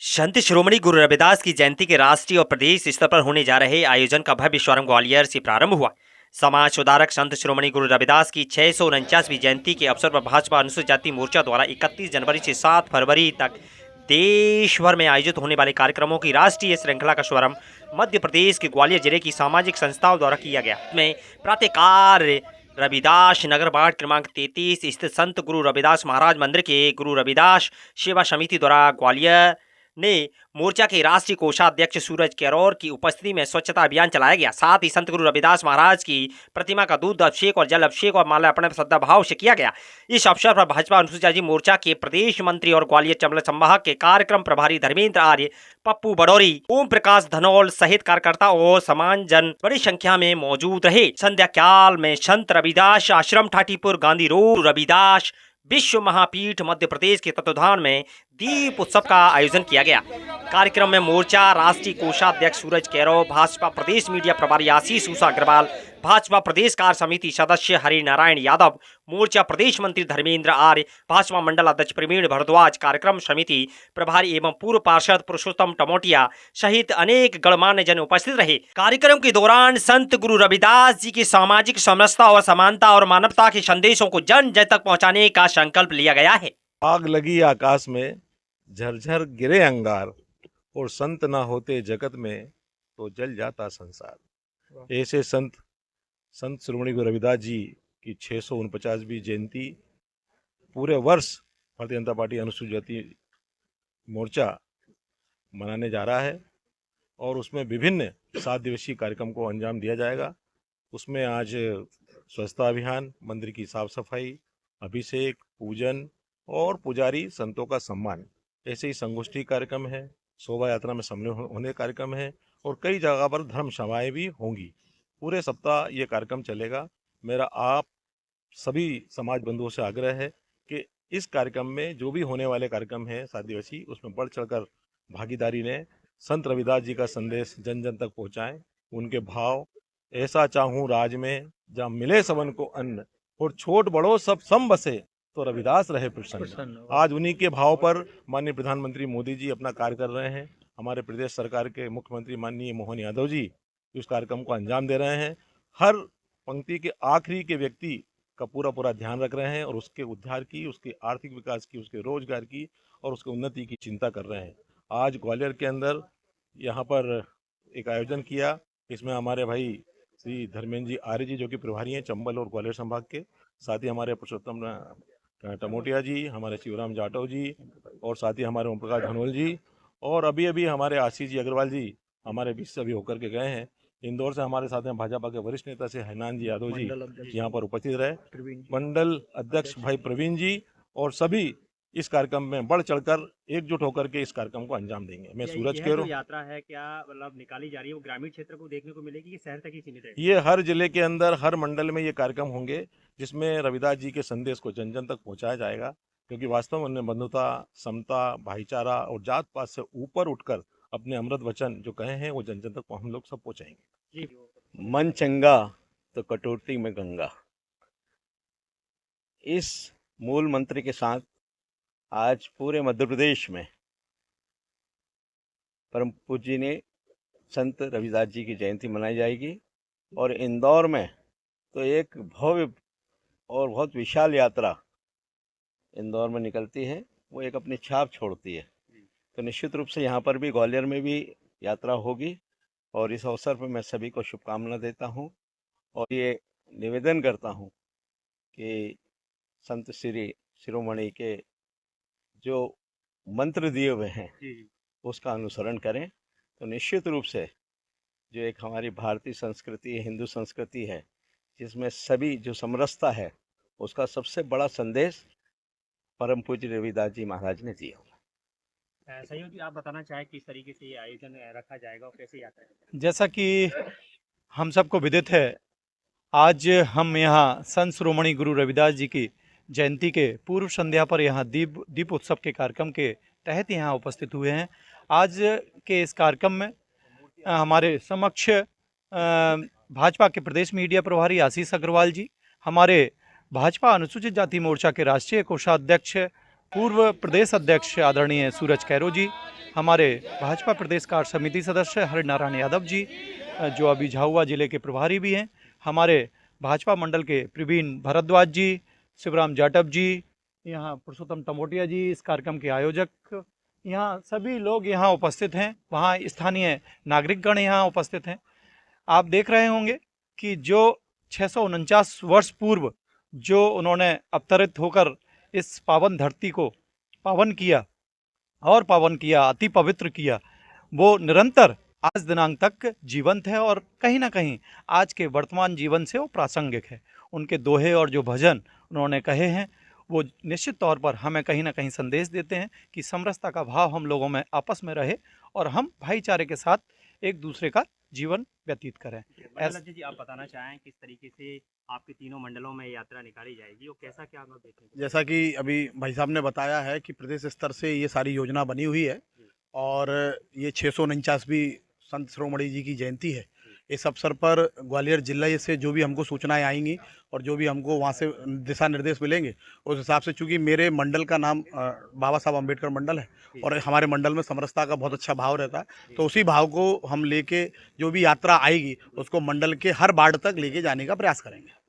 संत शिरोमणि गुरु रविदास की जयंती के राष्ट्रीय और प्रदेश स्तर पर होने जा रहे आयोजन का भव्य शुभारंभ ग्वालियर से प्रारंभ हुआ। समाज सुधारक संत शिरोमणि गुरु रविदास की 649वीं जयंती के अवसर पर भाजपा अनुसूचित जाति मोर्चा द्वारा 31 जनवरी से 7 फरवरी तक देश भर में आयोजित होने वाले कार्यक्रमों की राष्ट्रीय श्रृंखला का शुभारंभ मध्य प्रदेश के ग्वालियर जिले की सामाजिक संस्थाओं द्वारा किया गया। इसमें प्रातःकाल रविदास नगर वार्ड क्रमांक 33 स्थित संत गुरु रविदास महाराज मंदिर के गुरु रविदास सेवा समिति द्वारा ग्वालियर ने मोर्चा के राष्ट्रीय कोषाध्यक्ष सूरज कैरोर की उपस्थिति में स्वच्छता अभियान चलाया गया। साथ ही संत गुरु रविदास महाराज की प्रतिमा का दूध अभिषेक और जल अभिषेक और माल्यार्पण श्रद्धा भाव से किया गया। इस अवसर पर भाजपा अनुसूचित जाति मोर्चा के प्रदेश मंत्री और ग्वालियर चंबल संभाग के कार्यक्रम प्रभारी धर्मेंद्र आर्य, पप्पू बडौरी, ओम प्रकाश धनौल सहित कार्यकर्ता और समाजजन बड़ी संख्या में मौजूद रहे। संध्या काल में संत रविदास आश्रम ठाटीपुर गांधी रोड रविदास विश्व महापीठ मध्य प्रदेश के तत्वाधान में दीप उत्सव का आयोजन किया गया। कार्यक्रम में मोर्चा राष्ट्रीय कोषाध्यक्ष सूरज कैरोर, भाजपा प्रदेश मीडिया प्रभारी आशीष उषा अग्रवाल, भाजपा प्रदेश कार्य समिति सदस्य हरि नारायण यादव, मोर्चा प्रदेश मंत्री धर्मेंद्र आर्य, भाजपा मंडल अध्यक्ष प्रवीण भारद्वाज, कार्यक्रम समिति प्रभारी एवं पूर्व पार्षद पुरुषोत्तम टमोटिया सहित अनेक गणमान्य जन उपस्थित रहे। कार्यक्रम के दौरान संत गुरु रविदास जी की सामाजिक समरसता और समानता और मानवता के संदेशों को जन जन तक पहुँचाने का संकल्प लिया गया है। आग लगी आकाश में, झरझर गिरे अंगार, और संत ना होते जगत में तो जल जाता संसार। ऐसे संत शिरोमणि गुरु रविदास जी की 649वीं जयंती पूरे वर्ष भारतीय जनता पार्टी अनुसूचित जाति मोर्चा मनाने जा रहा है और उसमें विभिन्न 7 दिवसीय कार्यक्रम को अंजाम दिया जाएगा। उसमें आज स्वच्छता अभियान, मंदिर की साफ सफाई, अभिषेक, पूजन और पुजारी संतों का सम्मान, ऐसे ही संगोष्ठी कार्यक्रम है, शोभा यात्रा में सम्मिलित होने कार्यक्रम है और कई जगह पर धर्म सभाएं भी होंगी। पूरे सप्ताह ये कार्यक्रम चलेगा। मेरा आप सभी समाज बंधुओं से आग्रह है कि इस कार्यक्रम में जो भी होने वाले कार्यक्रम है 7 दिवसीय, उसमें बढ़ चढ़कर भागीदारी लें। संत रविदास जी का संदेश जन जन तक पहुँचाएँ। उनके भाव, ऐसा चाहूँ राज में जहाँ मिले सबन को अन्न, और छोट बड़ो सब सम बसे तो रविदास रहे प्रसन्न। आज उन्हीं के भाव पर माननीय प्रधानमंत्री मोदी जी अपना कार्य कर रहे हैं। हमारे प्रदेश सरकार के मुख्यमंत्री माननीय मोहन यादव जी इस कार्यक्रम को अंजाम दे रहे हैं। हर पंक्ति के आखिरी के व्यक्ति का पूरा ध्यान रख रहे हैं और उसके उद्धार की, उसके आर्थिक विकास की, उसके रोजगार की और उसके उन्नति की चिंता कर रहे हैं। आज ग्वालियर के अंदर यहाँ पर एक आयोजन किया। इसमें हमारे भाई श्री धर्मेंद्र जी आर्य जी जो कि प्रभारी हैं चंबल और ग्वालियर संभाग के, साथ ही हमारे पुरुषोत्तम टमोटिया जी, हमारे शिवराम जाटव जी और साथ ही हमारे ओम प्रकाश धनौल जी और अभी हमारे आशीष जी अग्रवाल जी हमारे बीच से अभी होकर के गए हैं। इंदौर से हमारे साथ में भाजपा के वरिष्ठ नेता से हैनान जी यादव जी यहाँ पर उपस्थित रहे, मंडल अध्यक्ष भाई प्रवीण जी और सभी इस कार्यक्रम में बढ़ चढ़कर एकजुट होकर के इस कार्यक्रम को अंजाम देंगे। मैं सूरज कैरोर। यात्रा है क्या मतलब निकाली जा रही है वो ग्रामीण क्षेत्र को देखने को मिलेगी कि शहर तक ही सीमित है? ये हर जिले के अंदर हर मंडल में ये कार्यक्रम होंगे जिसमें रविदास जी के संदेश को जन जन तक पहुंचाया जाएगा, क्योंकि वास्तव में उन्होंने बंधुता, समता, भाईचारा और जात पात से ऊपर उठकर अपने अमृत वचन जो कहे हैं वो जन जन तक हम लोग सब पहुंचाएंगे। मन चंगा तो कटौती में गंगा, इस मूल मंत्र के साथ आज पूरे मध्य प्रदेश में परम पूज्य ने संत रविदास जी की जयंती मनाई जाएगी और इंदौर में तो एक भव्य और बहुत विशाल यात्रा इंदौर में निकलती है, वो एक अपनी छाप छोड़ती है। तो निश्चित रूप से यहाँ पर भी ग्वालियर में भी यात्रा होगी और इस अवसर पर मैं सभी को शुभकामना देता हूँ और ये निवेदन करता हूँ कि संत श्री शिरोमणि के जो मंत्र दिए हुए हैं उसका अनुसरण करें तो निश्चित रूप से जो एक हमारी भारतीय संस्कृति, हिंदू संस्कृति है जिसमें सभी जो समरसता है, उसका सबसे बड़ा संदेश परम पूज्य रविदास जी महाराज ने दिया। सहयोगी आप बताना चाहें किस तरीके से ये आयोजन रखा जाएगा और कैसे यात्रा है? जैसा कि हम सबको विदित है, आज हम यहाँ संत शिरोमणि गुरु रविदास जी की जयंती के पूर्व संध्या पर यहाँ दीप उत्सव के कार्यक्रम के तहत यहाँ उपस्थित हुए हैं। आज के इस कार्यक्रम में हमारे समक्ष भाजपा के प्रदेश मीडिया प्रभारी आशीष अग्रवाल जी, हमारे भाजपा अनुसूचित जाति मोर्चा के राष्ट्रीय कोषाध्यक्ष पूर्व प्रदेश अध्यक्ष आदरणीय सूरज कैरो जी, हमारे भाजपा प्रदेश कार्य समिति सदस्य हरिनारायण यादव जी, जो अभी झाबुआ जिले के प्रभारी भी हैं, हमारे भाजपा मंडल के प्रवीण भारद्वाज जी, शिवराम जाटव जी, यहाँ पुरुषोत्तम टमोटिया जी, इस कार्यक्रम के आयोजक, यहाँ सभी लोग यहाँ उपस्थित हैं, वहाँ स्थानीय नागरिकगण यहाँ उपस्थित हैं। आप देख रहे होंगे कि जो 649 वर्ष पूर्व जो उन्होंने अवतरित होकर इस पावन धरती को पावन किया और पावन किया, अति पवित्र किया, वो निरंतर आज दिनांक तक जीवंत है और कहीं ना कहीं आज के वर्तमान जीवन से वो प्रासंगिक है। उनके दोहे और जो भजन उन्होंने कहे हैं वो निश्चित तौर पर हमें कहीं ना कहीं संदेश देते हैं कि समरसता का भाव हम लोगों में आपस में रहे और हम भाईचारे के साथ एक दूसरे का जीवन व्यतीत करें। जी आप बताना चाहें किस तरीके से आपके तीनों मंडलों में यात्रा निकाली जाएगी और कैसा क्या अनुभव देखेंगे? जैसा कि अभी भाई साहब ने बताया है कि प्रदेश स्तर से ये सारी योजना बनी हुई है और ये 649वीं संत शिरोमणि जी की जयंती है। इस अवसर पर ग्वालियर जिला से जो भी हमको सूचनाएं आएंगी और जो भी हमको वहाँ से दिशा निर्देश मिलेंगे उस हिसाब से, चूँकि मेरे मंडल का नाम बाबा साहब अम्बेडकर मंडल है और हमारे मंडल में समरसता का बहुत अच्छा भाव रहता है, तो उसी भाव को हम लेके जो भी यात्रा आएगी उसको मंडल के हर वार्ड तक लेके जाने का प्रयास करेंगे।